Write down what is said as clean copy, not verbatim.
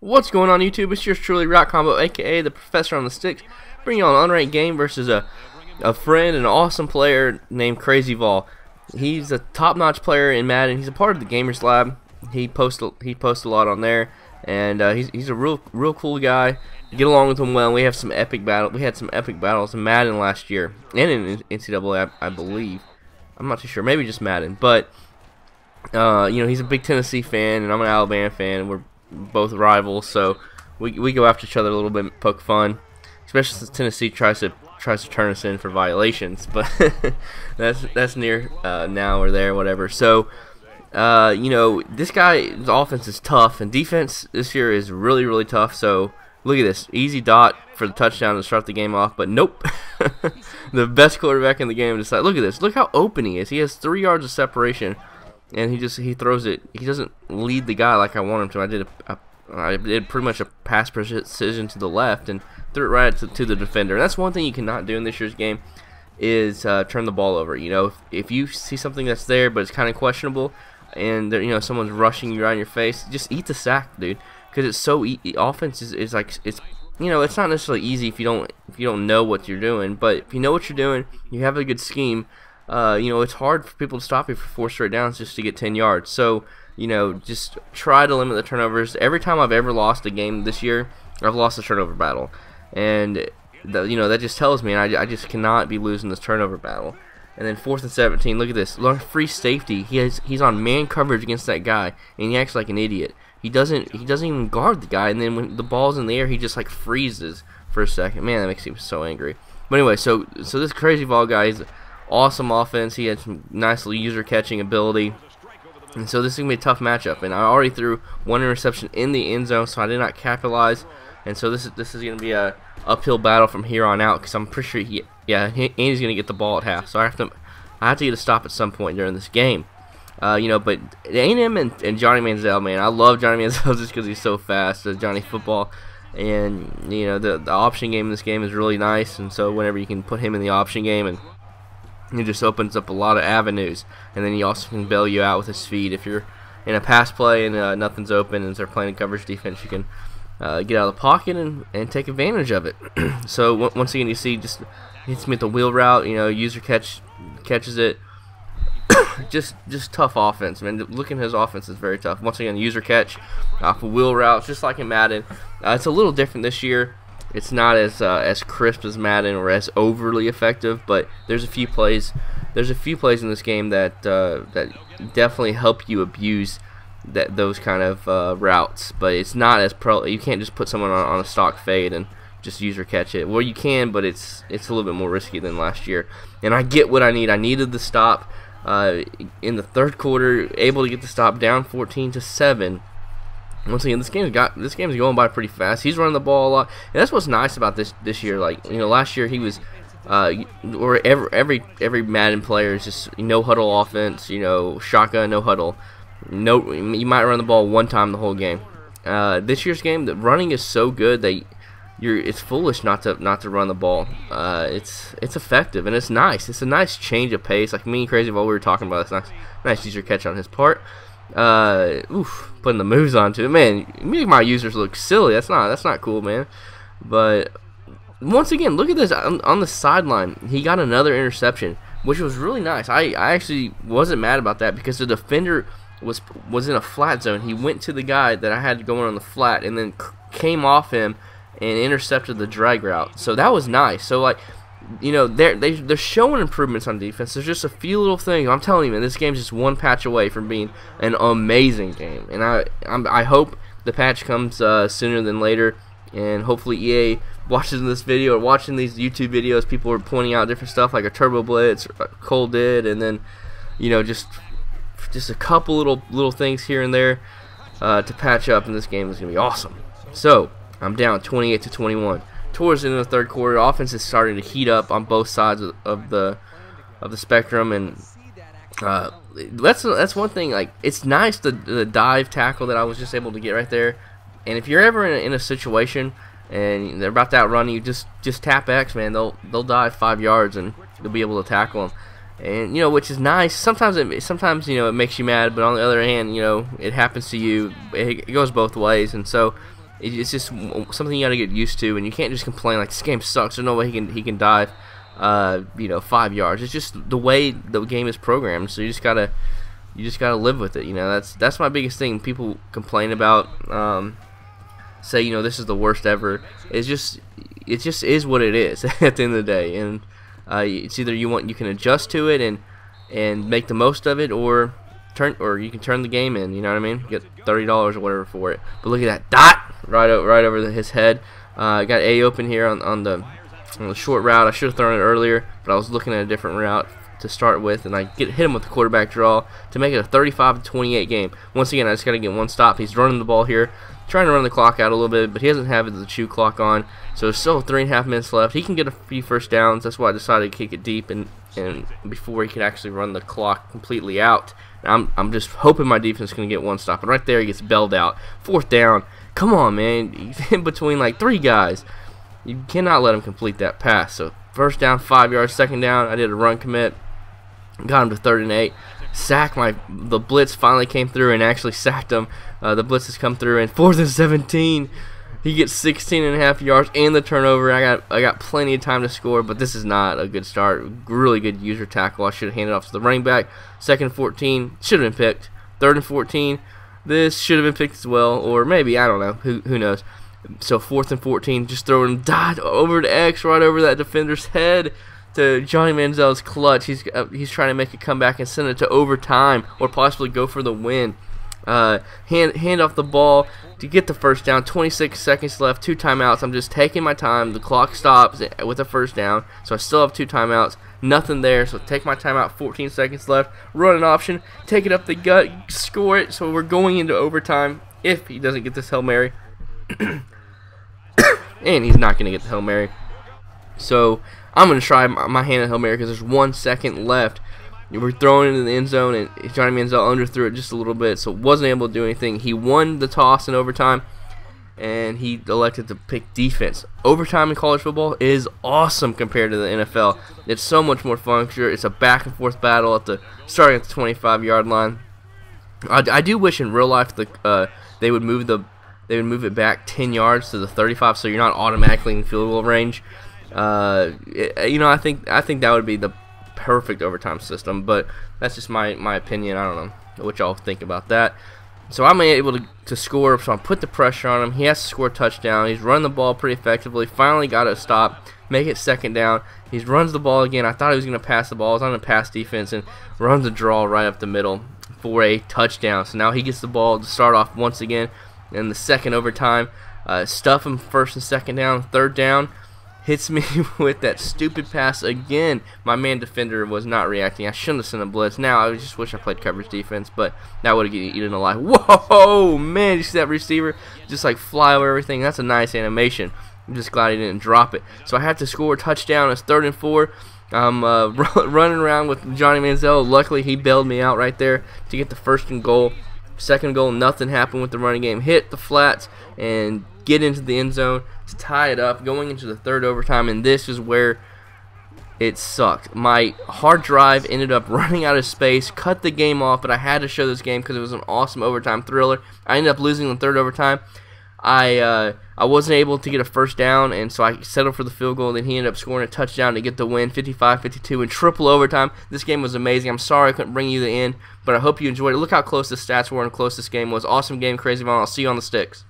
What's going on YouTube? It's yours truly, Rock Combo, aka the Professor on the Sticks, bringing you an unranked game versus a friend and an awesome player named KrazzzyVol. He's a top-notch player in Madden. He's a part of the Gamers Lab. He posts a lot on there, and he's a real cool guy. Get along with him well. We have some epic battle. We had some epic battles in Madden last year and in NCAA, I believe. I'm not too sure. Maybe just Madden, but you know, he's a big Tennessee fan, and I'm an Alabama fan, and we're both rivals, so we go after each other a little bit, poke fun, especially since Tennessee tries to turn us in for violations, but that's near now or there, whatever. So you know, this guy's offense is tough, and defense this year is really tough. So look at this, easy dot for the touchdown to start the game off, but nope. The best quarterback in the game decided. Look at this, look how open he is. He has 3 yards of separation, and he throws it. He doesn't lead the guy like I want him to. I did pretty much a pass precision to the left and threw it right to the defender. And that's one thing you cannot do in this year's game is turn the ball over. You know, if you see something that's there but it's kind of questionable, and you know someone's rushing you right in your face, just eat the sack, dude. Because it's so offense is like it's. You know, it's not necessarily easy if you don't know what you're doing, but if you know what you're doing, you have a good scheme. You know, it's hard for people to stop you for 4 straight downs just to get 10 yards. So, you know, just try to limit the turnovers. Every time I've ever lost a game this year, I've lost a turnover battle, and you know that just tells me I just cannot be losing this turnover battle. And then 4th and 17. Look at this, free safety. He's on man coverage against that guy, and he acts like an idiot. He doesn't even guard the guy, and then when the ball's in the air, he just like freezes for a second. Man, that makes me so angry. But anyway, so this KrazzzyVol guy is awesome offense. He had some nice user catching ability, and so this is gonna be a tough matchup. And I already threw 1 interception in the end zone, so I did not capitalize. And so this is gonna be a uphill battle from here on out, because I'm pretty sure he's gonna get the ball at half. So I have to get a stop at some point during this game. You know, but A&M and Johnny Manziel, man, I love Johnny Manziel just because he's so fast, Johnny Football, and you know the option game in this game is really nice, and so whenever you can put him in the option game, and it just opens up a lot of avenues, and then he also can bail you out with his speed. If you're in a pass play and nothing's open and they're playing a coverage defense, you can get out of the pocket and take advantage of it. So once again, you see just hits me with the wheel route, you know, user catches it. just tough offense, man. Looking at his offense is very tough. Once again, user catch off a wheel route, just like in Madden. It's a little different this year. It's not as crisp as Madden or as overly effective, but there's a few plays. There's a few plays in this game that definitely help you abuse those kind of routes. But it's not as you can't just put someone on a stock fade and just user catch it. Well, you can, but it's a little bit more risky than last year. And I get what I need. I needed the stop. In the 3rd quarter, able to get the stop down 14-7. Once again, this game's going by pretty fast. He's running the ball a lot, and that's what's nice about this year. Like, you know, last year he was, or every Madden player is just no huddle offense. You know, shotgun, no huddle. No, you might run the ball 1 time the whole game. This year's game, the running is so good that it's foolish not to run the ball. It's effective, and it's nice. It's a nice change of pace. Like me and KrazzzyVol, we were talking about, it's nice user catch on his part. Putting the moves onto it, man. You make my users look silly. That's not cool, man. But once again, look at this on the sideline. He got another interception, which was really nice. I actually wasn't mad about that because the defender was in a flat zone. He went to the guy that I had going on the flat, and then came off him and intercepted the drag route. So that was nice. So, like, you know, they're showing improvements on defense. There's just a few little things. I'm telling you, man, this game's just one patch away from being an amazing game. And I hope the patch comes sooner than later. And hopefully EA watches this video or watching these YouTube videos. People are pointing out different stuff like a Turbo Blitz, Cole did, and then, you know, just a couple little things here and there to patch up. And this game is gonna be awesome. So I'm down 28-21. Towards the end of the 3rd quarter, offense is starting to heat up on both sides of the spectrum, and that's one thing. Like, it's nice the dive tackle that I was just able to get right there. And if you're ever in a situation and they're about to outrun you, just tap X, man. They'll dive 5 yards and you'll be able to tackle them. And you know, which is nice. Sometimes you know it makes you mad, but on the other hand, you know, it happens to you. It goes both ways, and so it's just something you got to get used to, and you can't just complain like this game sucks. There's no way he can dive, 5 yards. It's just the way the game is programmed. So you just gotta live with it. That's my biggest thing. People complain about, say this is the worst ever. It just is what it is at the end of the day, and it's either you can adjust to it and make the most of it, or you can turn the game in. You know what I mean? Get $30 or whatever for it. But look at that dot right over his head. Got A open here on the short route. I should have thrown it earlier, but I was looking at a different route to start with, and I hit him with the quarterback draw to make it a 35-28 game. Once again, I just got to get one stop. He's running the ball here, trying to run the clock out a little bit, but he doesn't have the chew clock on, so there's still 3.5 minutes left. He can get a few first downs. That's why I decided to kick it deep and before he could actually run the clock completely out. I'm just hoping my defense is going to get one stop. And right there, he gets bailed out. 4th down. Come on, man. He's in between like 3 guys. You cannot let him complete that pass. So 1st down, 5 yards. 2nd down, I did a run commit. Got him to 3rd and 8. The blitz finally came through and actually sacked him. The blitz has come through, and 4th and 17. He gets 16.5 yards and the turnover. I got plenty of time to score, but this is not a good start. Really good user tackle. I should have handed off to the running back. 2nd and 14 should have been picked. 3rd and 14, this should have been picked as well, or maybe, I don't know. Who knows? So 4th and 14, just throwing dot over to X, right over that defender's head to Johnny Manziel's clutch. He's trying to make a comeback and send it to overtime, or possibly go for the win. Hand off the ball to get the 1st down. 26 seconds left, 2 timeouts. I'm just taking my time. The clock stops with a 1st down, so I still have 2 timeouts. Nothing there, so take my timeout. 14 seconds left. Run an option, take it up the gut, score it. So we're going into overtime if he doesn't get this Hail Mary. And he's not going to get the Hail Mary. So I'm going to try my hand at Hail Mary because there's 1 second left. We're throwing it into the end zone, and Johnny Manziel underthrew it just a little bit, so wasn't able to do anything. He won the toss in overtime, and he elected to pick defense. Overtime in college football is awesome compared to the NFL. It's so much more fun. It's a back-and-forth battle starting at the 25-yard line. I do wish in real life they would move it back 10 yards to the 35, so you're not automatically in field goal range. I think that would be the perfect overtime system, but that's just my opinion. I don't know what y'all think about that. So I'm able to score, so I put the pressure on him. He has to score a touchdown. He's run the ball pretty effectively. Finally got a stop, make it 2nd down. He runs the ball again. I thought he was going to pass the ball. I was on a pass defense and runs a draw right up the middle for a touchdown. So now he gets the ball to start off once again in the 2nd overtime. Stuff him 1st and 2nd down. 3rd down. Hits me with that stupid pass again. My man defender was not reacting. I shouldn't have sent a blitz. Now, I just wish I played coverage defense, but that would have eaten alive. Whoa, man, you see that receiver just like fly over everything? That's a nice animation. I'm just glad he didn't drop it. So I had to score a touchdown. It's 3rd and 4. I'm running around with Johnny Manziel. Luckily, he bailed me out right there to get the 1st and goal. 2nd goal, nothing happened with the running game. Hit the flats and get into the end zone to tie it up, going into the 3rd overtime, and this is where it sucked. My hard drive ended up running out of space, cut the game off, but I had to show this game because it was an awesome overtime thriller. I ended up losing the 3rd overtime. I wasn't able to get a 1st down, and so I settled for the field goal, and then he ended up scoring a touchdown to get the win, 55-52 in triple overtime. This game was amazing. I'm sorry I couldn't bring you the end, but I hope you enjoyed it. Look how close the stats were and close this game was. Awesome game, KrazzzyVol. I'll see you on the sticks.